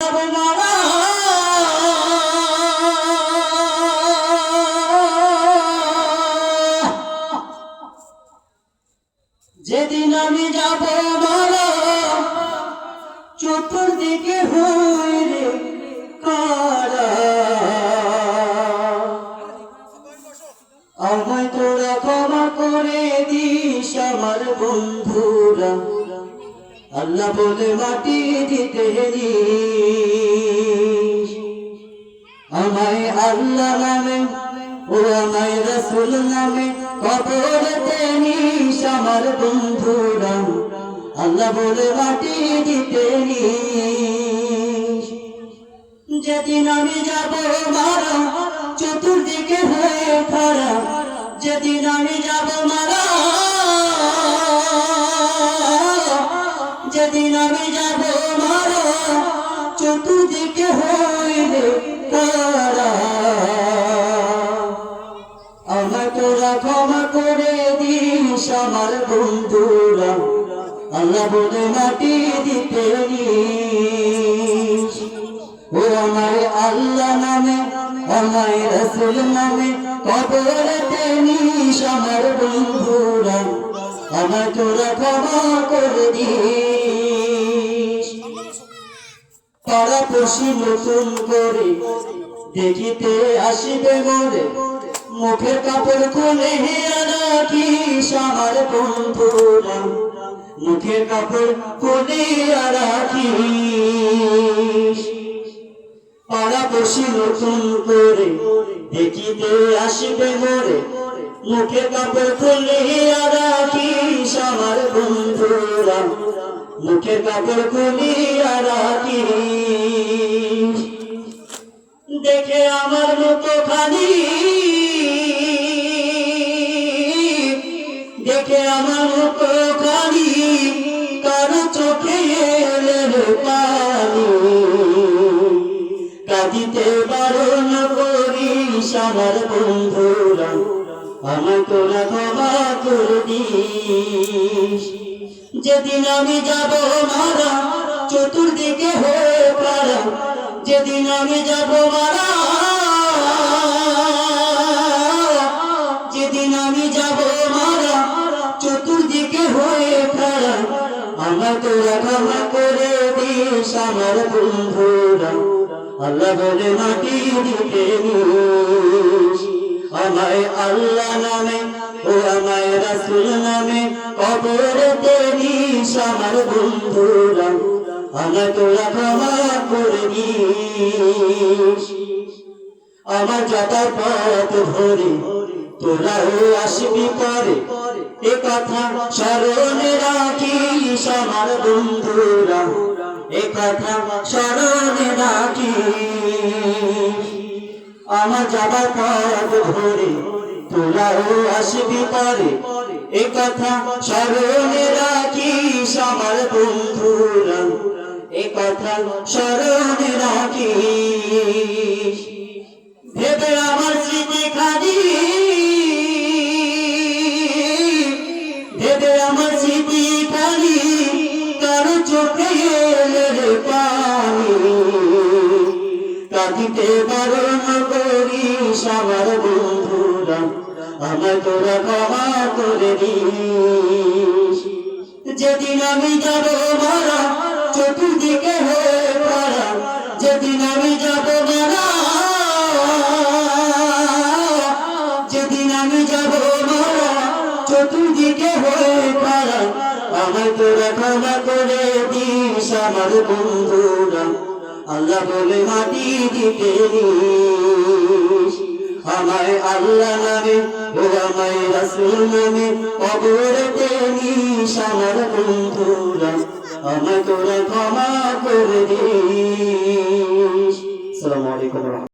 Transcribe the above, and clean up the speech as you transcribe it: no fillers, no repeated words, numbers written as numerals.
যাব মারা যেদিন আমি যাব মারা চতুর্দিকে হইরে কারা আমায় তোরা ক্ষমা করে দিস আমার বন্ধুরা আল্লাহ বলে মাটি দিতে নিস আমায় আল্লাহ নামে ও আমায় রাসূল নামে কবরেতে নিস আমার বন্ধুরা আল্লাহ বলে মাটি দিতে নিস যেদিন আমি যাব মারা চতুর্দিকে হয়ে খাড়া যেদিন আমি যাব মারা যেদিন আমি যাব মারা চতুর্দিকে হইবে কারা আমায় তোরা ক্ষমা করে দিস আমার বন্ধুরা আল্লাহ বলে মাটি দিতে নিস ও আমায় আল্লাহ নামে আমায় রাসূল নামে কবরেতে নিস আমার বন্ধুরা আমায় তোরা ক্ষমা করে দিস পাড়াপড়শি নতুন করে দেখিতে আসিবে মোরে মুখের কাপড় খুলে রাখিস আমার বন্ধুরা মুখের কাপড় খুলে রাখিস পাড়াপড়শি নতুন করে দেখিতে আসিবে মোরে মুখের কাপড় খুলে রাখিস আমার বন্ধুরা মুখের কাপড় খুলে রাখিস দেখে আমার মতো খালি দেখে আমার মতো খালি কারো চোখে এলো পানি কাঁদিতে বারণ করিস আমার বন্ধুরা আমায় তোরা ক্ষমা করে দিস যেদিন আমি যাব মারা চতুর্দিকে হয়ে পারা যেদিন আমি যাব মারা যেদিন আমি যাব মারা চতুর্দিকে হয়ে পারা আমায় তোরা ক্ষমা করে দিস আমার বন্ধুরা আল্লাহ বলে মাটি দিতে নিস আমায় আল্লাহ নামে ও আমায় রাসূল নামে কবরেতে নিস আমার বন্ধুরা আমায় তোরা ক্ষমা করে দিস আমার যাতার পথ ধরে তোরাও আসবি পরে এ কথা স্মরণে রাখিস আমার বন্ধুরা এ কথা স্মরণে রাখিস আমার যাবার পথ ধরে তোরাও আসবি পরে এ কথা স্মরণে রাখিস আমার বন্ধুরা এ কথা স্মরণে রাখিস ভেবে আমার স্মৃতি খালি ভেবে আমার স্মৃতি খালি কারো চোখে এলো পানি কাঁদিতে বারণ করিস আমার বন্ধুরা আমায় তোরা ক্ষমা করে দিস যেদিন আমি যাব মারা চতুর্দিকে হয়ে পারা যেদিন আমি যাব মারা যেদিন আমি যাব মারা চতুর্দিকে হয়ে পারা আমায় তোরা ক্ষমা করে দিস আমার বন্ধুরা আল্লাহ বলে মাটি দিতে নিস আমায় আল্লাহ নামে ও আমায় রাসূল নামে কবরেতে নিস আমার বন্ধুরা আমায় তোরা ক্ষমা করে দিস। আসসালামু আলাইকুম।